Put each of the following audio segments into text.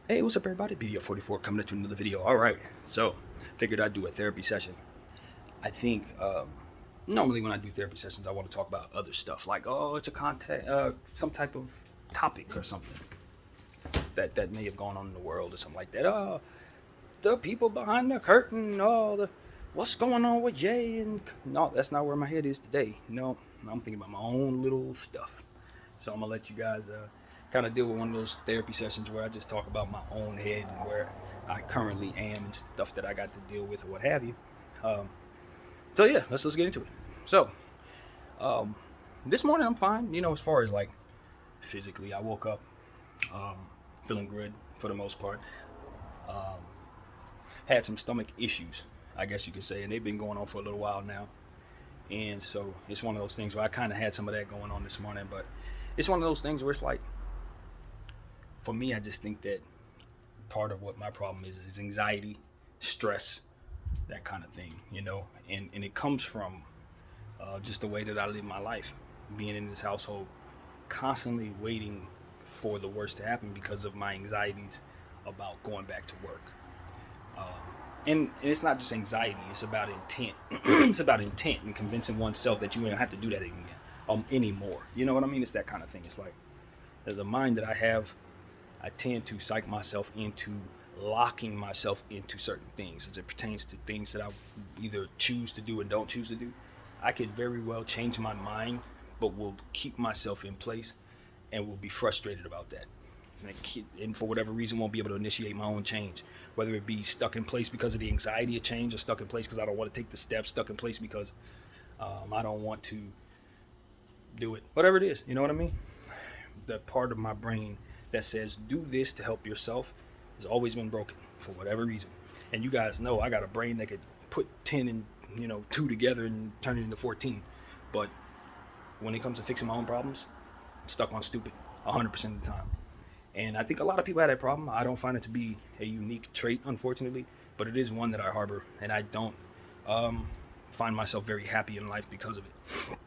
Hey, what's up, everybody? BDF 44 coming at you another video. All right, so figured I'd do a therapy session. I think normally when I do therapy sessions, I want to talk about other stuff like, oh, it's a content, some type of topic or something that may have gone on in the world or something like that. Oh, the people behind the curtain. Oh, what's going on with Jay? And no, that's not where my head is today. No, I'm thinking about my own little stuff. So I'm gonna let you guys kind of deal with one of those therapy sessions where I just talk about my own head and where I currently am and stuff that I got to deal with or what have you. Um, so yeah, let's get into it. So um, this morning I'm fine. You know, as far as like physically, I woke up um, feeling good for the most part. Um, had some stomach issues, I guess you could say, and they've been going on for a little while now. And so it's one of those things where I kind of had some of that going on this morning, but it's one of those things where it's like, for me, I just think that part of what my problem is anxiety, stress, that kind of thing, you know, and it comes from just the way that I live my life, being in this household, constantly waiting for the worst to happen because of my anxieties about going back to work. Um, and it's not just anxiety; it's about intent. It's about intent and convincing oneself that you don't have to do that again, anymore. You know what I mean? It's that kind of thing. It's like the mind that I have. I tend to psych myself into locking myself into certain things as it pertains to things that I either choose to do and don't choose to do. I could very well change my mind, but will keep myself in place and will be frustrated about that. And for whatever reason, won't be able to initiate my own change, whether it be stuck in place because of the anxiety of change, or stuck in place because I don't want to take the steps, stuck in place because I don't want to do it. Whatever it is, you know what I mean? That part of my brain that says do this to help yourself has always been broken for whatever reason. And you guys know I got a brain that could put 10 and 2 together and turn it into 14. But when it comes to fixing my own problems, I'm stuck on stupid 100% of the time. And I think a lot of people have that problem. I don't find it to be a unique trait, unfortunately, but it is one that I harbor, and I don't find myself very happy in life because of it.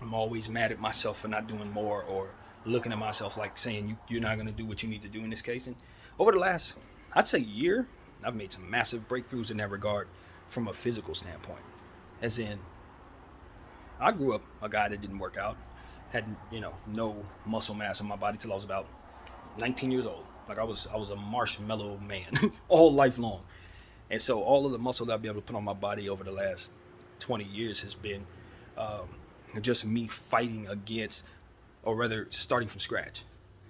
I'm always mad at myself for not doing more, or looking at myself like saying you're not going to do what you need to do in this case. And over the last, I'd say, year, I've made some massive breakthroughs in that regard from a physical standpoint. As in, I grew up a guy that didn't work out, had no muscle mass in my body till I was about 19 years old. Like I was a marshmallow man all life long. And so all of the muscle that I've been able to put on my body over the last 20 years has been just me fighting against, or rather starting from scratch.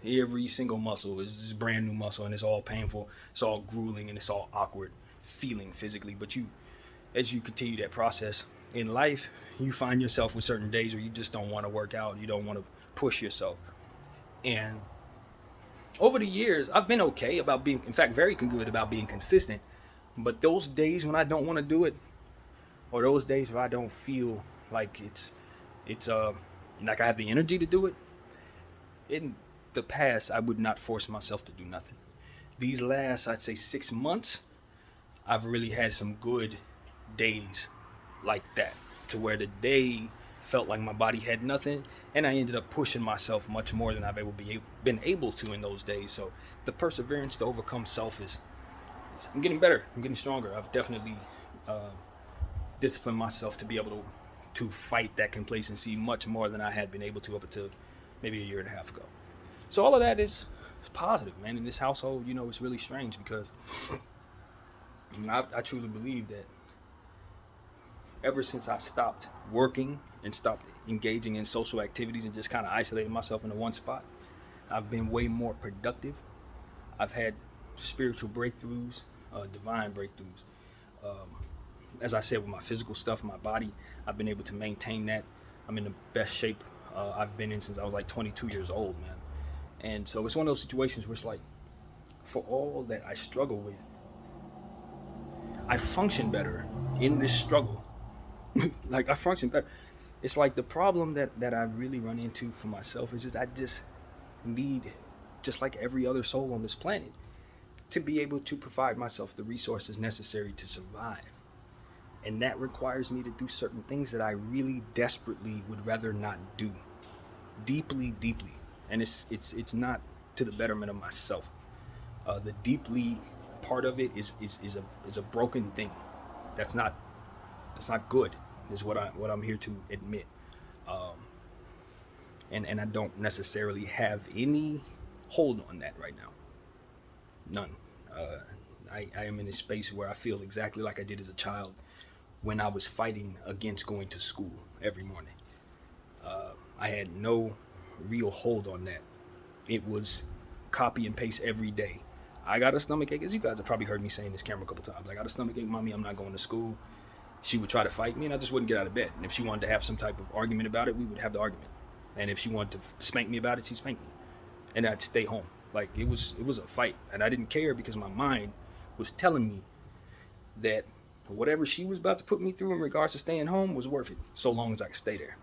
Every single muscle is just brand new muscle, and it's all painful, it's all grueling, and it's all awkward feeling physically. But as you continue that process in life, you find yourself with certain days where you just don't want to work out, you don't want to push yourself. And over the years, I've been okay about being, in fact, very good about being consistent. But those days when I don't want to do it, or those days where I don't feel like it's like I have the energy to do it, in the past I would not force myself to do nothing. These last, I'd say, 6 months, I've really had some good days like that, to where the day felt like my body had nothing, and I ended up pushing myself much more than I've been able to in those days. So the perseverance to overcome self is, I'm getting better, I'm getting stronger. I've definitely disciplined myself to be able to fight that complacency much more than I had been able to up until maybe a year and a half ago. So all of that is positive, man. In this household, it's really strange because I truly believe that ever since I stopped working and stopped engaging in social activities and just kind of isolated myself into one spot, I've been way more productive. I've had spiritual breakthroughs, divine breakthroughs. As I said, with my physical stuff, my body, I've been able to maintain that. I'm in the best shape I've been in since I was like 22 years old, man. And so it's one of those situations where it's like, for all that I struggle with, I function better in this struggle. Like, I function better. It's like the problem that I really run into for myself is just I just need, just like every other soul on this planet, to be able to provide myself the resources necessary to survive. And that requires me to do certain things that I really desperately would rather not do. Deeply. And it's not to the betterment of myself. The deeply part of it is a broken thing. That's not good. Is what I'm here to admit. Um, and I don't necessarily have any hold on that right now. None. Uh, I am in a space where I feel exactly like I did as a child when I was fighting against going to school every morning. I had no real hold on that. It was copy and paste every day. I got a stomach ache, as you guys have probably heard me saying this camera a couple times. I got a stomach ache, mommy, I'm not going to school. She would try to fight me, and I just wouldn't get out of bed. And if she wanted to have some type of argument about it, we would have the argument. And if she wanted to spank me about it, she'd spank me, and I'd stay home. Like it was a fight, and I didn't care because my mind was telling me that whatever she was about to put me through in regards to staying home was worth it, so long as I could stay there.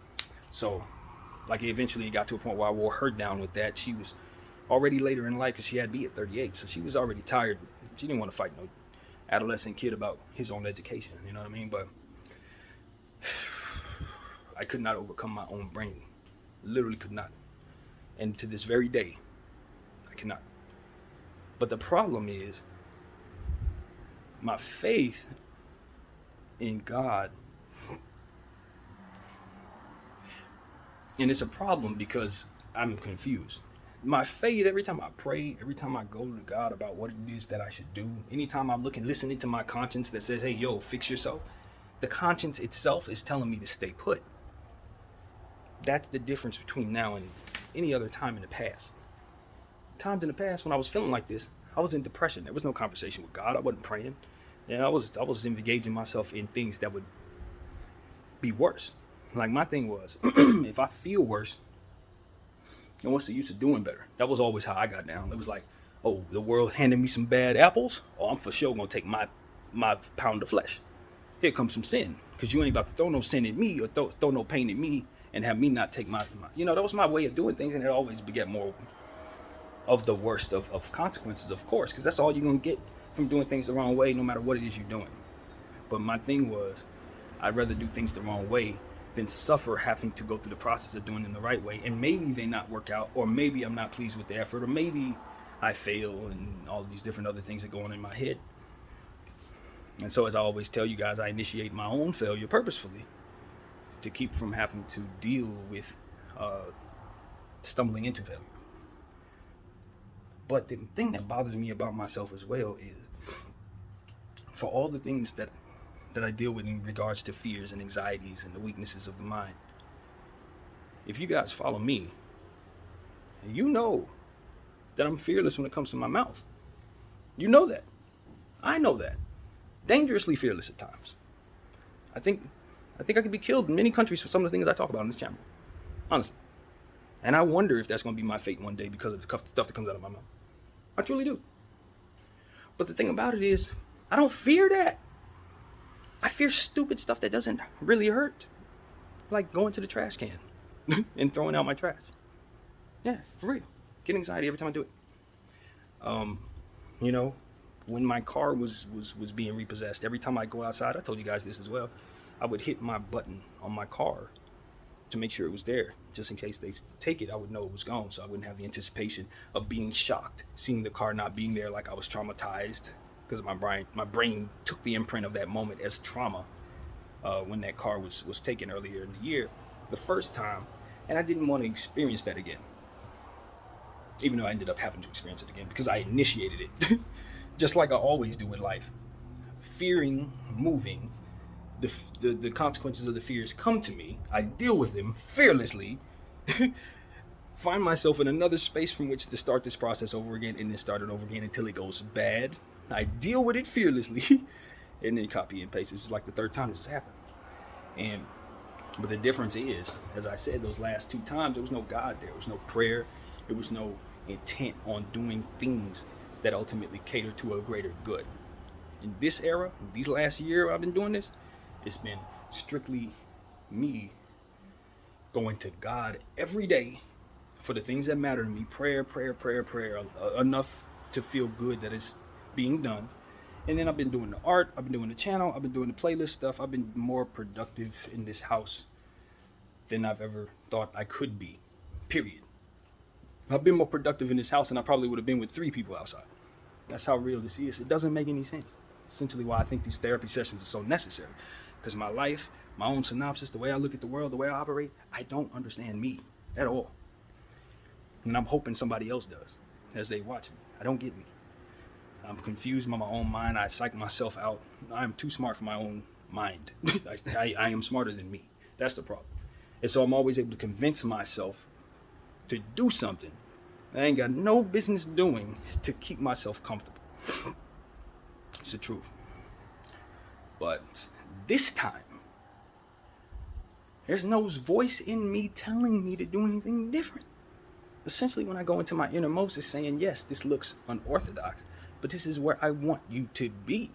So, like, eventually it got to a point where I wore her down with that. She was already later in life because she had me at 38, so she was already tired. She didn't want to fight no adolescent kid about his own education, you know what I mean? But I could not overcome my own brain. Literally could not. And to this very day, I cannot. But the problem is, my faith in God, and it's a problem because I'm confused. My faith, every time I pray, every time I go to God about what it is that I should do, anytime I'm listening to my conscience that says, hey, yo, fix yourself, the conscience itself is telling me to stay put. That's the difference between now and any other time in the past. Times in the past when I was feeling like this, I was in depression. There was no conversation with God. I wasn't praying. And I was engaging myself in things that would be worse. Like, my thing was, if I feel worse, then what's the use of doing better? That was always how I got down. It was like, oh, the world handed me some bad apples. Oh, I'm for sure gonna take my pound of flesh. Here comes some sin, because you ain't about to throw no sin at me or throw no pain at me and have me not take my. That was my way of doing things, and it always begat more of the worst of consequences, of course, because that's all you're gonna get from doing things the wrong way, no matter what it is you're doing. But my thing was, I'd rather do things the wrong way than suffer having to go through the process of doing them the right way, and maybe they not work out, or maybe I'm not pleased with the effort, or maybe I fail, and all these different other things that go on in my head. And so, as I always tell you guys, I initiate my own failure purposefully to keep from having to deal with stumbling into failure. But the thing that bothers me about myself as well is, for all the things that I deal with in regards to fears and anxieties and the weaknesses of the mind, if you guys follow me, you know that I'm fearless when it comes to my mouth. You know that. I know that. Dangerously fearless at times. I think I could be killed in many countries for some of the things I talk about in this channel. Honestly. And I wonder if that's going to be my fate one day because of the stuff that comes out of my mouth. I truly do. But the thing about it is, I don't fear that. I fear stupid stuff that doesn't really hurt. Like going to the trash can and throwing out my trash. Yeah, for real. Get anxiety every time I do it. When my car was being repossessed, every time I go outside, I told you guys this as well, I would hit my button on my car to make sure it was there. Just in case they take it, I would know it was gone, so I wouldn't have the anticipation of being shocked, seeing the car not being there, like I was traumatized, because my brain took the imprint of that moment as trauma when that car was taken earlier in the year, the first time, and I didn't want to experience that again. Even though I ended up having to experience it again because I initiated it. Just like I always do in life. Fearing moving, the consequences of the fears come to me. I deal with them fearlessly. Find myself in another space from which to start this process over again, and then start it over again until it goes bad. I deal with it fearlessly, and then copy and paste. This is like the third time this has happened. But the difference is, as I said, those last two times, there was no God there. There was no prayer. There was no intent on doing things that ultimately cater to a greater good. In this era, these last year I've been doing this, it's been strictly me going to God every day for the things that matter to me. Prayer, enough to feel good that it's being done. And then I've been doing the art, I've been doing the channel, I've been doing the playlist stuff. I've been more productive in this house than I've ever thought I could be, period. I've been more productive in this house than I probably would have been with 3 people outside. That's how real this is. It doesn't make any sense. Essentially why I think these therapy sessions are so necessary. Because my life, my own synopsis, the way I look at the world, the way I operate, I don't understand me at all. And I'm hoping somebody else does as they watch me. I don't get me. I'm confused by my own mind. I psych myself out. I'm too smart for my own mind. I am smarter than me. That's the problem. And so I'm always able to convince myself to do something I ain't got no business doing to keep myself comfortable. It's the truth. But this time, there's no voice in me telling me to do anything different. Essentially, when I go into my innermost, is saying, yes, this looks unorthodox, but this is where I want you to be.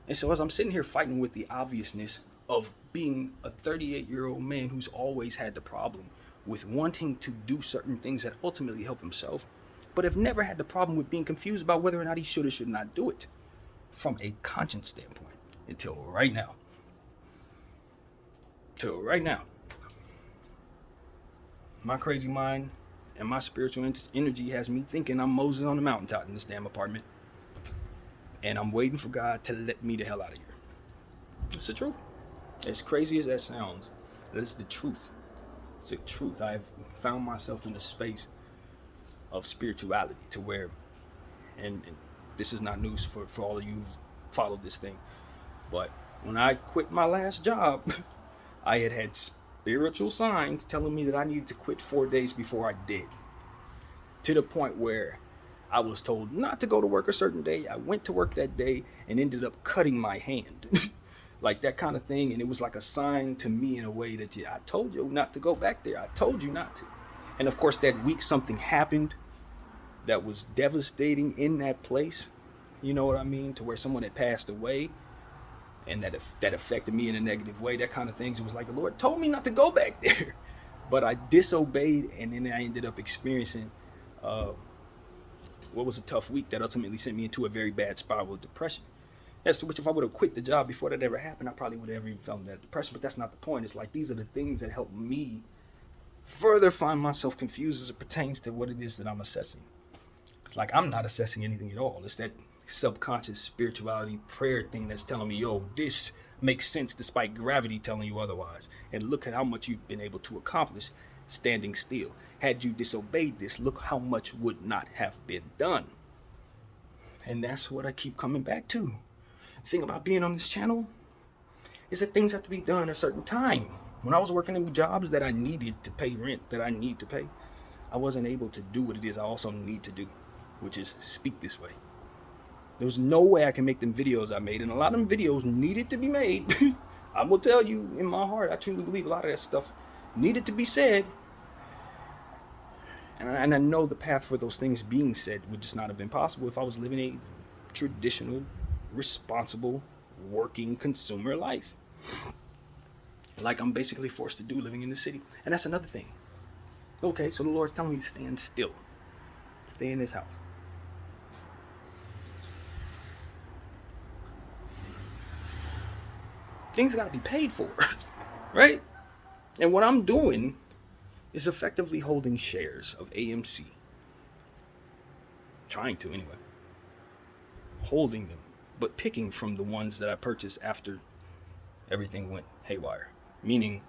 And so as I'm sitting here fighting with the obviousness of being a 38-year-old man who's always had the problem with wanting to do certain things that ultimately help himself, but have never had the problem with being confused about whether or not he should or should not do it from a conscience standpoint until right now. Till right now. My crazy mind and my spiritual energy has me thinking I'm Moses on the mountaintop in this damn apartment. And I'm waiting for God to let me the hell out of here. It's the truth. As crazy as that sounds, that is the truth. It's the truth. I've found myself in a space of spirituality to where, and this is not news for all of you who've followed this thing, but when I quit my last job, I had spiritual signs telling me that I needed to quit 4 days before I did. To the point where I was told not to go to work a certain day. I went to work that day and ended up cutting my hand. Like that kind of thing. And it was like a sign to me in a way that, I told you not to go back there. I told you not to. And of course, that week something happened that was devastating in that place. You know what I mean? To where someone had passed away. And that affected me in a negative way, that kind of things. It was like the Lord told me not to go back there. But I disobeyed, and then I ended up experiencing what was a tough week that ultimately sent me into a very bad spiral of depression. As to which, if I would have quit the job before that ever happened, I probably would have ever even felt that depression. But that's not the point. It's like these are the things that help me further find myself confused as it pertains to what it is that I'm assessing. It's like I'm not assessing anything at all. It's that subconscious spirituality prayer thing that's telling me, yo, this makes sense despite gravity telling you otherwise. And look at how much you've been able to accomplish standing still. Had you disobeyed this, look how much would not have been done. And that's what I keep coming back to. The thing about being on this channel is that things have to be done at a certain time. When I was working in jobs that I needed to pay rent, that I need to pay, I wasn't able to do what it is I also need to do, which is speak this way. There was no way I can make them videos I made, and a lot of them videos needed to be made. I will tell you, in my heart, I truly believe a lot of that stuff needed to be said. And I know the path for those things being said would just not have been possible if I was living a traditional, responsible, working consumer life. Like I'm basically forced to do living in the city. And that's another thing. Okay, so the Lord's telling me to stand still. Stay in this house. Things got to be paid for, right? And what I'm doing is effectively holding shares of AMC. Trying to, anyway. Holding them, but picking from the ones that I purchased after everything went haywire. Meaning,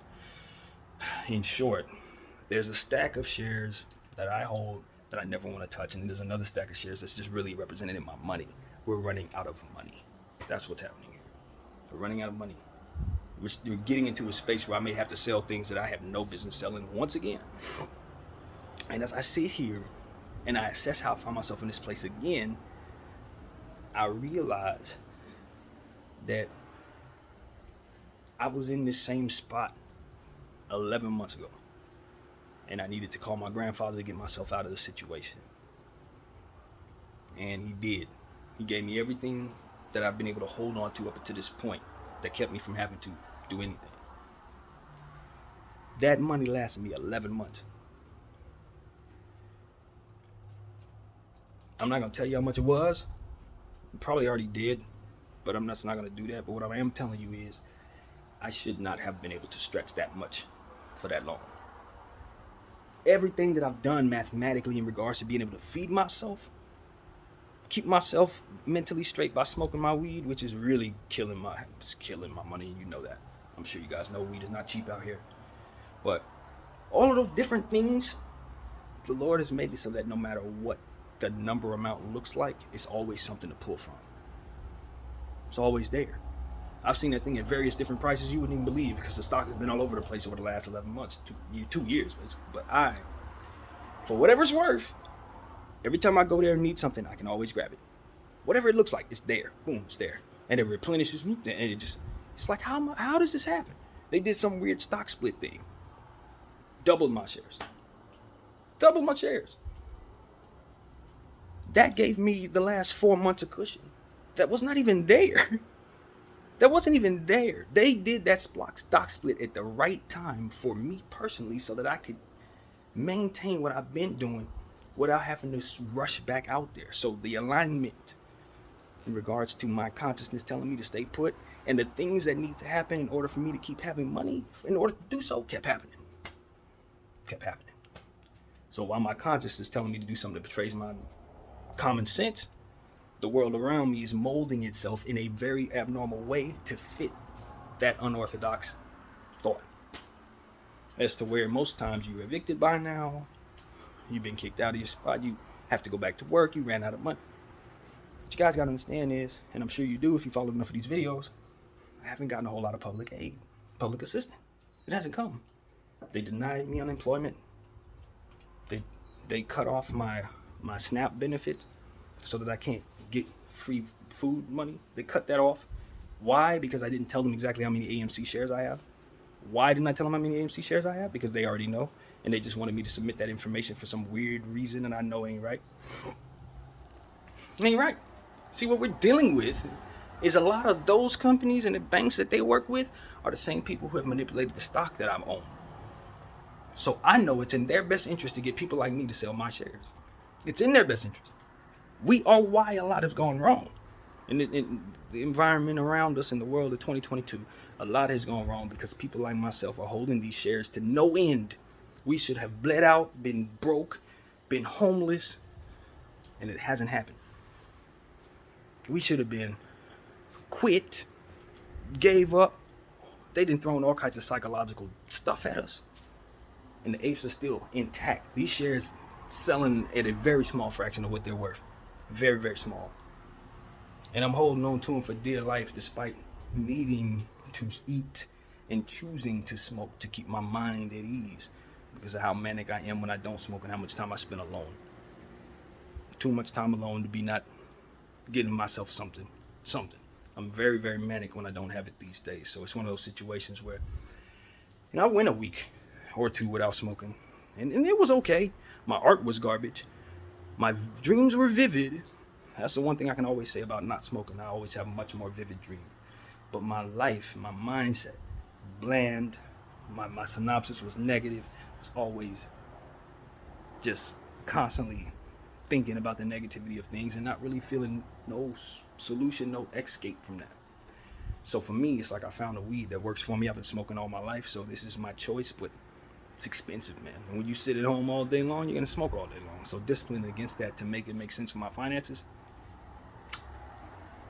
in short, there's a stack of shares that I hold that I never want to touch, and then there's another stack of shares that's just really represented in my money. We're running out of money. That's what's happening here. We're running out of money. We're getting into a space where I may have to sell things that I have no business selling once again. And as I sit here and I assess how I find myself in this place again, I realize that I was in this same spot 11 months ago. And I needed to call my grandfather to get myself out of the situation. And he did. He gave me everything that I've been able to hold on to up until this point that kept me from having to do anything. That money lasted me 11 months. I'm not going to tell you how much it was. You probably already did, but I'm just not going to do that. But what I am telling you is I should not have been able to stretch that much for that long. Everything that I've done mathematically in regards to being able to feed myself, keep myself mentally straight by smoking my weed, which is really killing my money, and you know that. I'm sure you guys know weed is not cheap out here. But all of those different things, the Lord has made it so that no matter what the number amount looks like, it's always something to pull from. It's always there. I've seen that thing at various different prices you wouldn't even believe, because the stock has been all over the place over the last 11 months, 2 years basically. But for whatever it's worth, every time I go there and need something, I can always grab it. Whatever it looks like, it's there. Boom, it's there. And it replenishes me, and it's like, how does this happen? They did some weird stock split thing. Doubled my shares. That gave me the last 4 months of cushion. That was not even there. That wasn't even there. They did that stock split at the right time for me personally, so that I could maintain what I've been doing without having to rush back out there. So the alignment in regards to my consciousness telling me to stay put, and the things that need to happen in order for me to keep having money, in order to do so, kept happening. So while my consciousness is telling me to do something that betrays my common sense, the world around me is molding itself in a very abnormal way to fit that unorthodox thought. As to where most times you're evicted by now, you've been kicked out of your spot, you have to go back to work, you ran out of money. What you guys gotta understand is, and I'm sure you do if you follow enough of these videos, I haven't gotten a whole lot of public aid, public assistance. It hasn't come. They denied me unemployment. They cut off my SNAP benefits so that I can't get free food money. They cut that off. Why? Because I didn't tell them exactly how many AMC shares I have. Why didn't I tell them how many AMC shares I have? Because they already know, and they just wanted me to submit that information for some weird reason, and I know ain't right. It ain't right. See, what we're dealing with is a lot of those companies and the banks that they work with are the same people who have manipulated the stock that I'm on. So I know it's in their best interest to get people like me to sell my shares. It's in their best interest. We are why a lot has gone wrong. In the environment around us in the world of 2022, a lot has gone wrong because people like myself are holding these shares to no end. We should have bled out, been broke, been homeless, and it hasn't happened. We should have been quit, gave up. They done thrown all kinds of psychological stuff at us. And the apes are still intact. These shares selling at a very small fraction of what they're worth. Very, very small. And I'm holding on to them for dear life despite needing to eat and choosing to smoke to keep my mind at ease because of how manic I am when I don't smoke and how much time I spend alone. Too much time alone to be not getting myself something. I'm very, very manic when I don't have it these days. So it's one of those situations where, I went a week or two without smoking, and it was okay. My art was garbage. My dreams were vivid. That's the one thing I can always say about not smoking. I always have much more vivid dreams. But my life, my mindset, bland. My synopsis was negative. I was always just constantly thinking about the negativity of things and not really feeling no solution, no escape from that. So for me, it's like I found a weed that works for me. I've been smoking all my life, so this is my choice, but it's expensive, man. And when you sit at home all day long, you're gonna smoke all day long. So disciplining against that to make it make sense for my finances,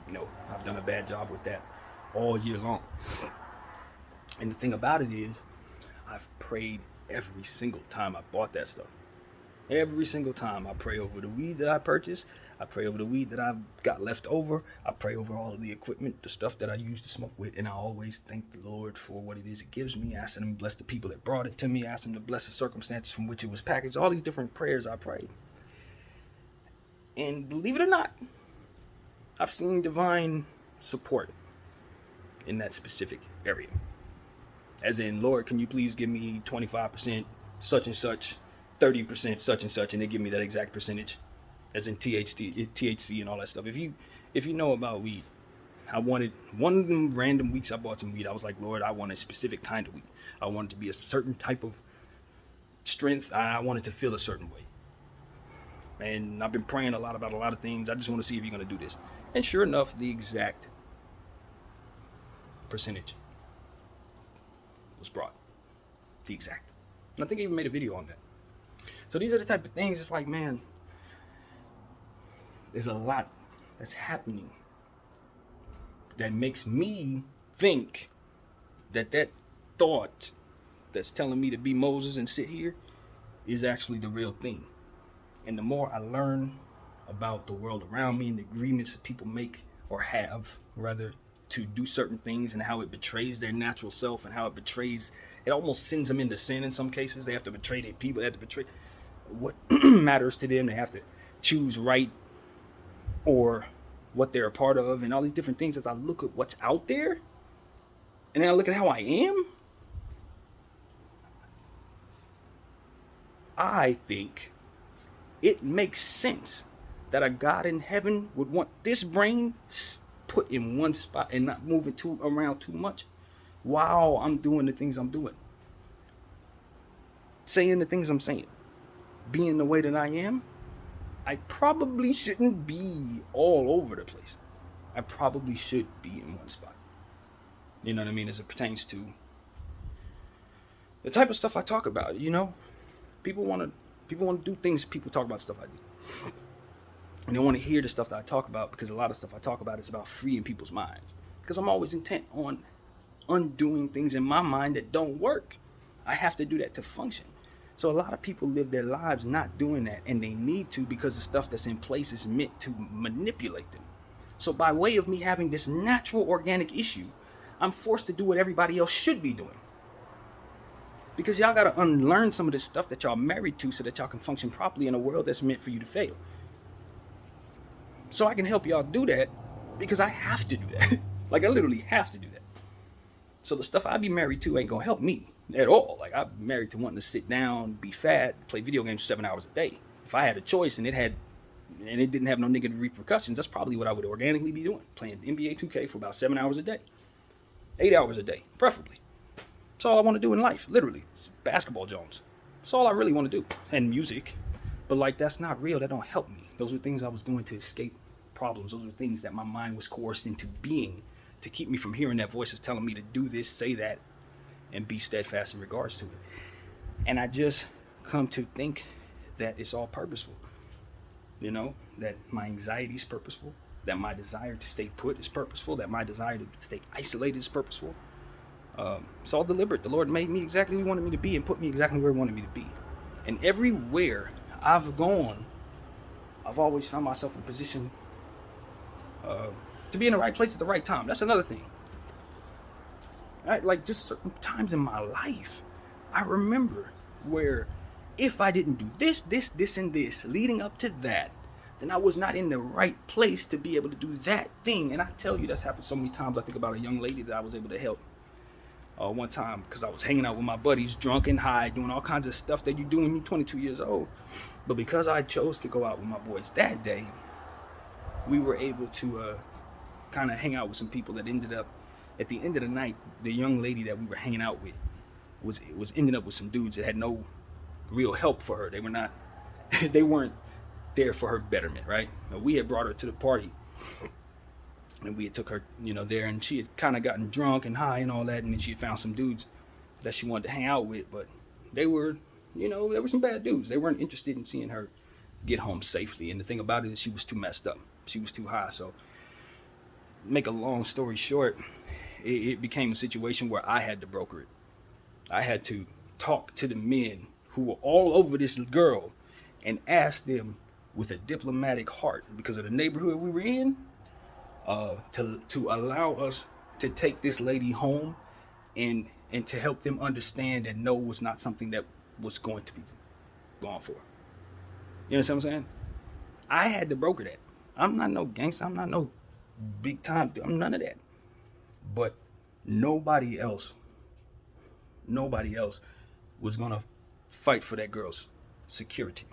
no, I've done a bad job with that all year long. And the thing about it is, I've prayed every single time I bought that stuff. Every single time I pray over the weed that I purchased. I pray over the weed that I've got left over. I pray over all of the equipment, the stuff that I use to smoke with. And I always thank the Lord for what it is it gives me. Ask him to bless the people that brought it to me. Ask him to bless the circumstances from which it was packaged. All these different prayers I pray. And believe it or not, I've seen divine support in that specific area. As in, Lord, can you please give me 25% such and such, 30% such and such, and they give me that exact percentage, as in THC and all that stuff. If you know about weed, I wanted one of them random weeks I bought some weed. I was like, Lord, I want a specific kind of weed. I want it to be a certain type of strength. I want it to feel a certain way. And I've been praying a lot about a lot of things. I just want to see if you're going to do this. And sure enough, the exact percentage was brought. The exact. And I think I even made a video on that. So these are the type of things, it's like, man, there's a lot that's happening that makes me think that thought that's telling me to be Moses and sit here is actually the real thing. And the more I learn about the world around me and the agreements that people make or have, rather, to do certain things, and how it betrays their natural self, and how it almost sends them into sin in some cases. They have to betray their people, they have to betray what matters to them. They have to choose right or what they're a part of, and all these different things. As I look at what's out there, and then I look at how I am, I think it makes sense that a God in heaven would want this brain put in one spot and not moving around too much while I'm doing the things I'm doing, saying the things I'm saying, being the way that I am. I probably shouldn't be all over the place. I probably should be in one spot. You know what I mean? As it pertains to the type of stuff I talk about, people want to do things. People talk about stuff I do, and they want to hear the stuff that I talk about, because a lot of stuff I talk about is about freeing people's minds. Because I'm always intent on undoing things in my mind that don't work. I have to do that to function. So a lot of people live their lives not doing that, and they need to, because the stuff that's in place is meant to manipulate them. So by way of me having this natural organic issue, I'm forced to do what everybody else should be doing. Because y'all gotta unlearn some of this stuff that y'all married to, so that y'all can function properly in a world that's meant for you to fail. So I can help y'all do that, because I have to do that. Like, I literally have to do that. So the stuff I be married to ain't gonna help me at all. Like, I'm married to wanting to sit down, be fat, play video games 7 hours a day. If I had a choice and it didn't have no negative repercussions, that's probably what I would organically be doing. Playing NBA 2K for about 7 hours a day. 8 hours a day, preferably. That's all I want to do in life, literally. It's basketball Jones. That's all I really want to do. And music. But like, that's not real. That don't help me. Those are things I was doing to escape problems. Those are things that my mind was coerced into being, to keep me from hearing that voices telling me to do this, say that, and be steadfast in regards to it. And I just come to think that it's all purposeful. That my anxiety is purposeful, that my desire to stay put is purposeful, that my desire to stay isolated is purposeful. It's all deliberate. The Lord made me exactly who He wanted me to be, and put me exactly where He wanted me to be. And everywhere I've gone, I've always found myself in a position to be in the right place at the right time. That's another thing. Like, just certain times in my life, I remember where if I didn't do this, and this, leading up to that, then I was not in the right place to be able to do that thing. And I tell you, that's happened so many times. I think about a young lady that I was able to help one time, because I was hanging out with my buddies, drunk and high, doing all kinds of stuff that you do when you're 22 years old. But because I chose to go out with my boys that day, we were able to kind of hang out with some people that ended up, at the end of the night, the young lady that we were hanging out with was ending up with some dudes that had no real help for her. They weren't there for her betterment, right? Now, we had brought her to the party, and we had took her, there, and she had kind of gotten drunk and high and all that, and then she had found some dudes that she wanted to hang out with, but they were, there were some bad dudes. They weren't interested in seeing her get home safely. And the thing about it is, she was too messed up. She was too high. So, make a long story short, it became a situation where I had to broker it. I had to talk to the men who were all over this girl and ask them with a diplomatic heart, because of the neighborhood we were in, to allow us to take this lady home and to help them understand that no was not something that was going to be gone for. You understand what I'm saying? I had to broker that. I'm not no gangster. I'm not no big time. I'm none of that. But nobody else was going to fight for that girl's security.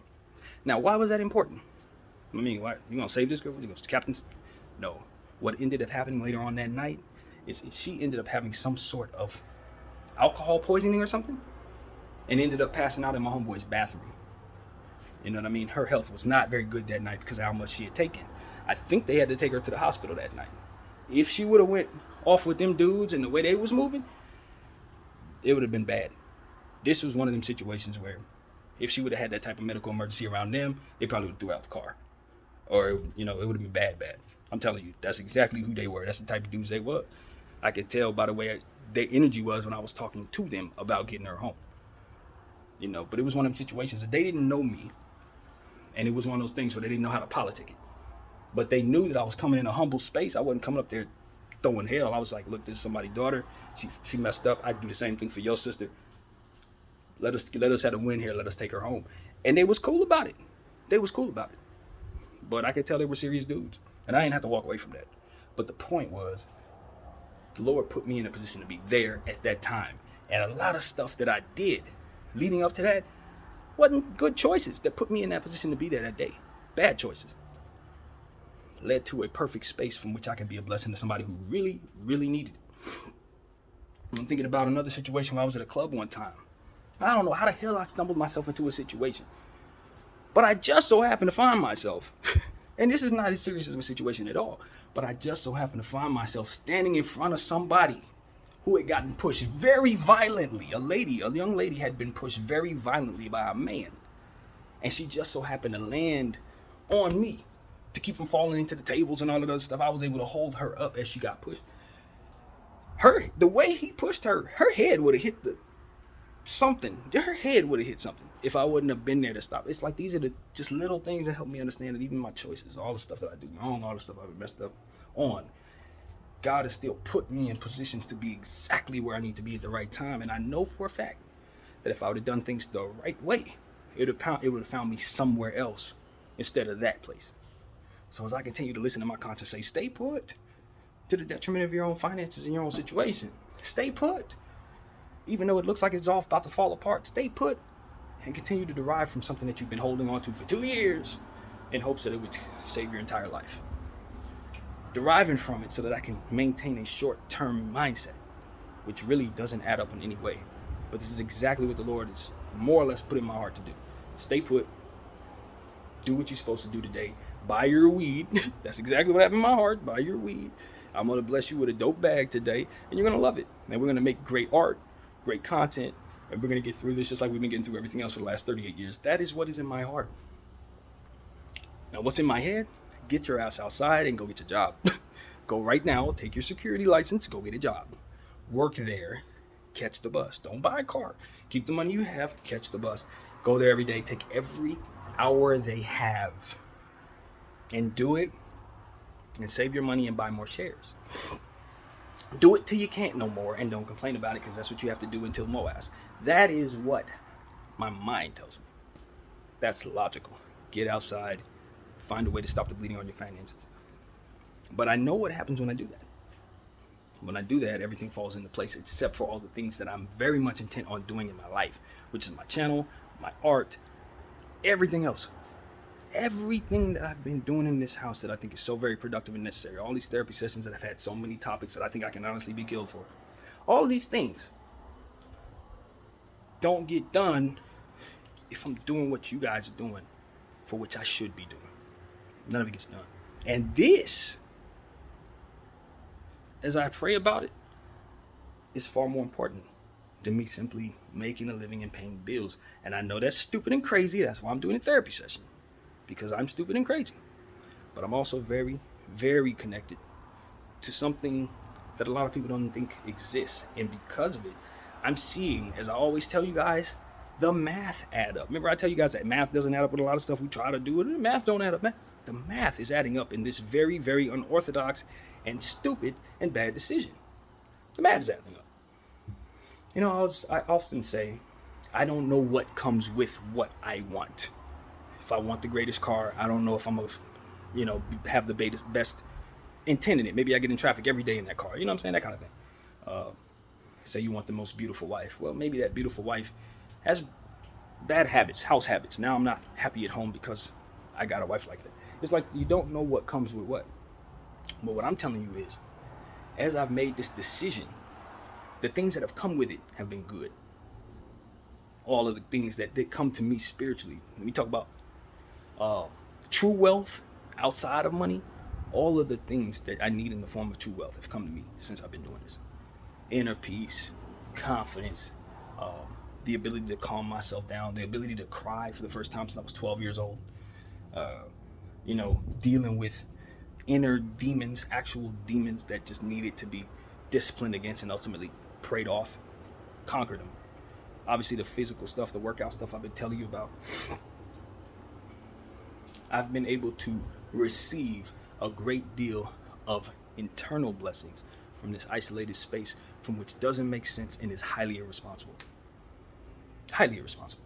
Now, why was that important? I mean, why you going to save this girl? You going to captains? No. What ended up happening later on that night is she ended up having some sort of alcohol poisoning or something, and ended up passing out in my homeboy's bathroom. You know what I mean? Her health was not very good that night because of how much she had taken. I think they had to take her to the hospital that night. If she would have went off with them dudes and the way they was moving, it would have been bad. This was one of them situations where if she would have had that type of medical emergency around them, they probably would have threw out the car. or you know, it would have been bad. I'm telling you, that's exactly who they were. That's the type of dudes they were. I could tell by the way their energy was when I was talking to them about getting her home. You know, but it was one of them situations that they didn't know me, and it was one of those things where they didn't know how to politic it. But they knew that I was coming in a humble space. I wasn't coming up there throwing hell. I was like, look, this is somebody's daughter. She messed up. I'd do the same thing for your sister. Let us have a win here. Let us take her home. And they was cool about it. But I could tell they were serious dudes. And I didn't have to walk away from that. But the point was, the Lord put me in a position to be there at that time. And a lot of stuff that I did leading up to that wasn't good choices that put me in that position to be there that day. Bad choices. Led to a perfect space from which I can be a blessing to somebody who really, really needed it. I'm thinking about another situation where I was at a club one time. I don't know how the hell I stumbled myself into a situation. But I just so happened to find myself, and this is not as serious as a situation at all, but I just so happened to find myself standing in front of somebody who had gotten pushed very violently. A young lady had been pushed very violently by a man. And she just so happened to land on me to keep from falling into the tables and all of that stuff. I was able to hold her up as she got pushed. The way he pushed her head would have hit something. Her head would have hit something if I wouldn't have been there to stop. It's like these are the just little things that help me understand that even my choices, all the stuff that I do wrong, all the stuff I've messed up on, God has still put me in positions to be exactly where I need to be at the right time. And I know for a fact that if I would have done things the right way, it would have found me somewhere else instead of that place. So as I continue to listen to my conscience say, stay put, to the detriment of your own finances and your own situation. Stay put. Even though it looks like it's all about to fall apart, stay put and continue to derive from something that you've been holding on to for 2 years in hopes that it would save your entire life. Deriving from it so that I can maintain a short-term mindset, which really doesn't add up in any way. But this is exactly what the Lord is more or less put in my heart to do. Stay put. Do what you're supposed to do today. Buy your weed. That's exactly what happened in my heart. Buy your weed. I'm going to bless you with a dope bag today, and you're going to love it. And we're going to make great art, great content, and we're going to get through this just like we've been getting through everything else for the last 38 years. That is what is in my heart. Now, what's in my head? Get your ass outside and go get your job. Go right now, take your security license, go get a job. Work there, catch the bus. Don't buy a car. Keep the money you have, catch the bus. Go there every day, take every hour they have and do it and save your money and buy more shares. Do it till you can't no more and don't complain about it, because that's what you have to do until Moaz. That is what my mind tells me. That's logical. Get outside, find a way to stop the bleeding on your finances. But I know what happens when I do that. When I do that, everything falls into place except for all the things that I'm very much intent on doing in my life, which is my channel, my art, everything else. Everything that I've been doing in this house that I think is so very productive and necessary. All these therapy sessions that I've had so many topics that I think I can honestly be killed for. All of these things don't get done if I'm doing what you guys are doing for which I should be doing. None of it gets done. And this, as I pray about it, is far more important than me simply making a living and paying bills. And I know that's stupid and crazy. That's why I'm doing a therapy session. Because I'm stupid and crazy. But I'm also very, very connected to something that a lot of people don't think exists. And because of it, I'm seeing, as I always tell you guys, the math add up. Remember I tell you guys that math doesn't add up with a lot of stuff we try to do. The math don't add up, man. The math is adding up in this very, very unorthodox and stupid and bad decision. The math is adding up. You know, I often say, I don't know what comes with what I want. If I want the greatest car, I don't know if I'm gonna, have the best intent in it. Maybe I get in traffic every day in that car. You know what I'm saying? That kind of thing. Say you want the most beautiful wife. Well, maybe that beautiful wife has bad habits, house habits. Now I'm not happy at home because I got a wife like that. It's like you don't know what comes with what. But what I'm telling you is, as I've made this decision, the things that have come with it have been good. All of the things that did come to me spiritually. When we talk about true wealth outside of money, all of the things that I need in the form of true wealth have come to me since I've been doing this. Inner peace, confidence, the ability to calm myself down, the ability to cry for the first time since I was 12 years old, dealing with inner demons, actual demons that just needed to be disciplined against and ultimately prayed off, conquered them. Obviously, the physical stuff, the workout stuff I've been telling you about, I've been able to receive a great deal of internal blessings from this isolated space from which doesn't make sense and is highly irresponsible. Highly irresponsible.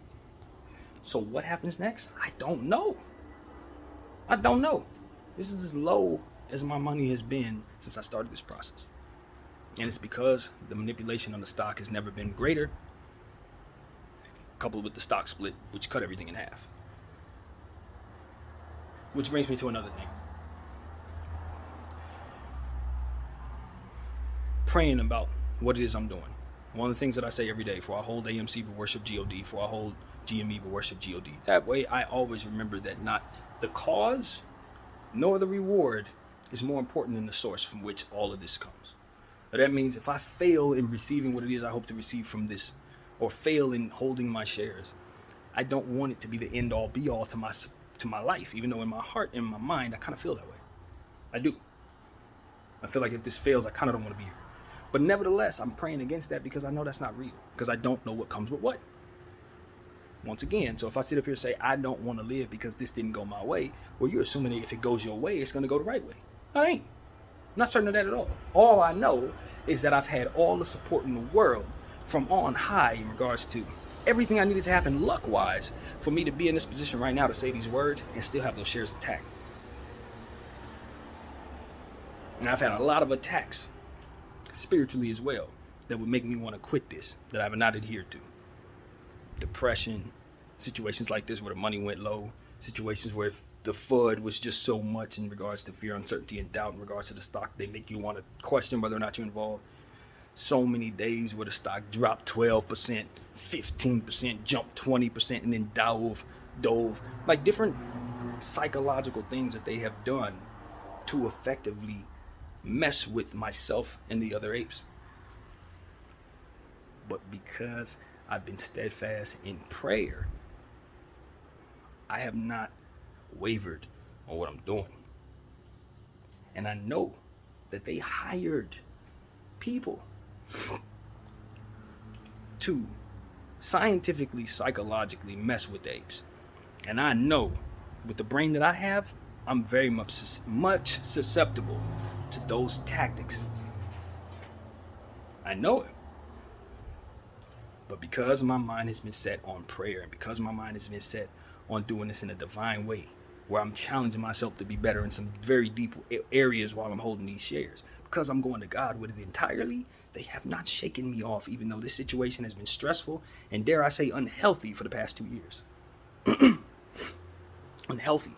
So what happens next? I don't know. This is as low as my money has been since I started this process. And it's because the manipulation on the stock has never been greater, coupled with the stock split, which cut everything in half. Which brings me to another thing. Praying about what it is I'm doing. One of the things that I say every day, before I hold AMC but worship God, before I hold GME but worship God. That way I always remember that not the cause nor the reward is more important than the source from which all of this comes. But that means if I fail in receiving what it is I hope to receive from this, or fail in holding my shares, I don't want it to be the end all be all to my life, even though in my heart and my mind I kind of feel that way. I do. I feel like if this fails, I kind of don't want to be here. But nevertheless, I'm praying against that because I know that's not real, because I don't know what comes with what. Once again, so if I sit up here and say I don't want to live because this didn't go my way, well, you're assuming that if it goes your way, it's going to go the right way. I ain't. I'm not certain of that at all. All I know is that I've had all the support in the world from on high in regards to everything I needed to happen luck-wise for me to be in this position right now to say these words and still have those shares intact. And I've had a lot of attacks spiritually as well that would make me want to quit this, that I have not adhered to. Depression, situations like this where the money went low, situations where the FUD was just so much in regards to fear, uncertainty, and doubt in regards to the stock. They make you want to question whether or not you're involved. So many days where the stock dropped 12%, 15%, jumped 20%, and then dove. Like different psychological things that they have done to effectively mess with myself and the other apes. But because I've been steadfast in prayer, I have not wavered on what I'm doing. And I know that they hired people to scientifically, psychologically mess with the apes. And I know with the brain that I have, I'm very much susceptible to those tactics. I know it. But because my mind has been set on prayer, and because my mind has been set on doing this in a divine way, where I'm challenging myself to be better in some very deep areas while I'm holding these shares, because I'm going to God with it entirely, they have not shaken me off, even though this situation has been stressful and, dare I say, unhealthy for the past 2 years. Unhealthy.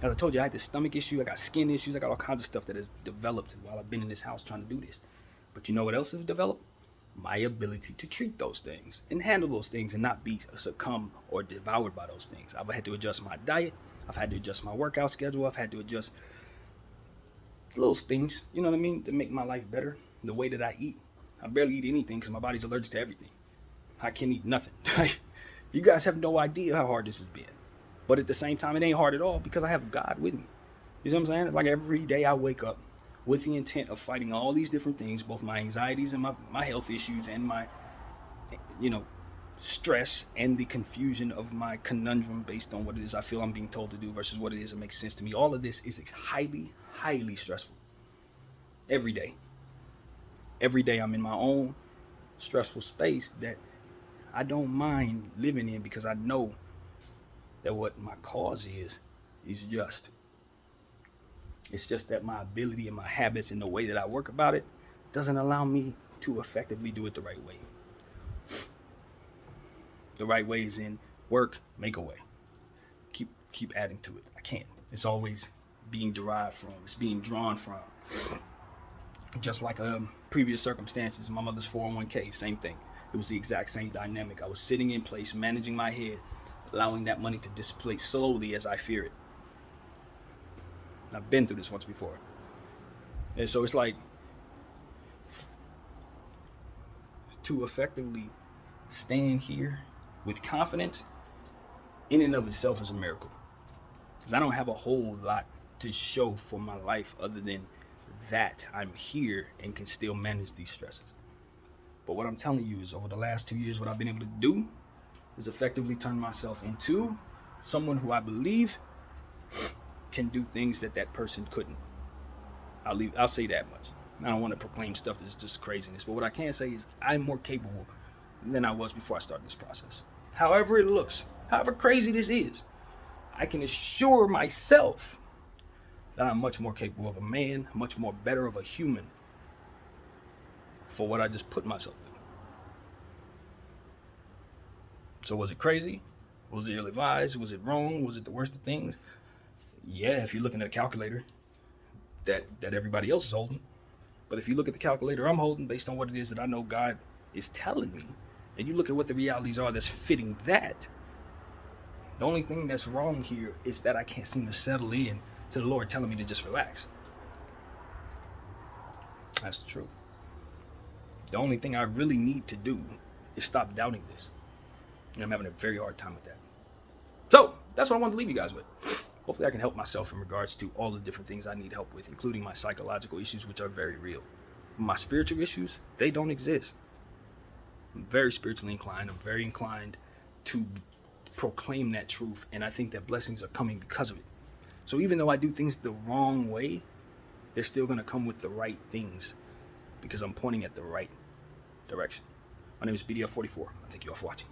As I told you, I had this stomach issue, I got skin issues, I got all kinds of stuff that has developed while I've been in this house trying to do this. But you know what else has developed? My ability to treat those things and handle those things and not be succumbed or devoured by those things. I've had to adjust my diet. I've had to adjust my workout schedule. I've had to adjust little things, you know what I mean, to make my life better. The way that I eat. I barely eat anything because my body's allergic to everything. I can't eat nothing. You guys have no idea how hard this has been. But at the same time, it ain't hard at all because I have God with me. You see what I'm saying? Like every day I wake up with the intent of fighting all these different things, both my anxieties and my health issues and my, stress and the confusion of my conundrum based on what it is I feel I'm being told to do versus what it is that makes sense to me. All of this is highly, highly stressful. Every day. Every day I'm in my own stressful space that I don't mind living in because I know that what my cause is just. It's just that my ability and my habits and the way that I work about it doesn't allow me to effectively do it the right way. The right way is in work, make a way. Keep adding to it. I can't. It's always being derived from. It's being drawn from. Just like previous circumstances, my mother's 401k, same thing. It was the exact same dynamic. I was sitting in place, managing my head, allowing that money to dissipate slowly as I fear it. I've been through this once before. And so it's like, to effectively stand here with confidence in and of itself is a miracle. Because I don't have a whole lot to show for my life other than that I'm here and can still manage these stresses. But what I'm telling you is over the last 2 years, what I've been able to do is effectively turn myself into someone who I believe can do things that that person couldn't. I'll say that much. I don't want to proclaim stuff that's just craziness, but what I can say is I'm more capable than I was before I started this process. However it looks, however crazy this is, I can assure myself that I'm much more capable of a man, much more better of a human for what I just put myself through. So was it crazy? Was it ill-advised? Was it wrong? Was it the worst of things? Yeah, if you're looking at a calculator that everybody else is holding. But if you look at the calculator I'm holding based on what it is that I know God is telling me, and you look at what the realities are that's fitting that, the only thing that's wrong here is that I can't seem to settle in to the Lord telling me to just relax. That's the truth. The only thing I really need to do is stop doubting this. And I'm having a very hard time with that. So that's what I wanted to leave you guys with. Hopefully I can help myself in regards to all the different things I need help with, including my psychological issues, which are very real. My spiritual issues, they don't exist. I'm very spiritually inclined. I'm very inclined to proclaim that truth, and I think that blessings are coming because of it. So even though I do things the wrong way, they're still going to come with the right things because I'm pointing at the right direction. My name is BDF 44. I thank you all for watching.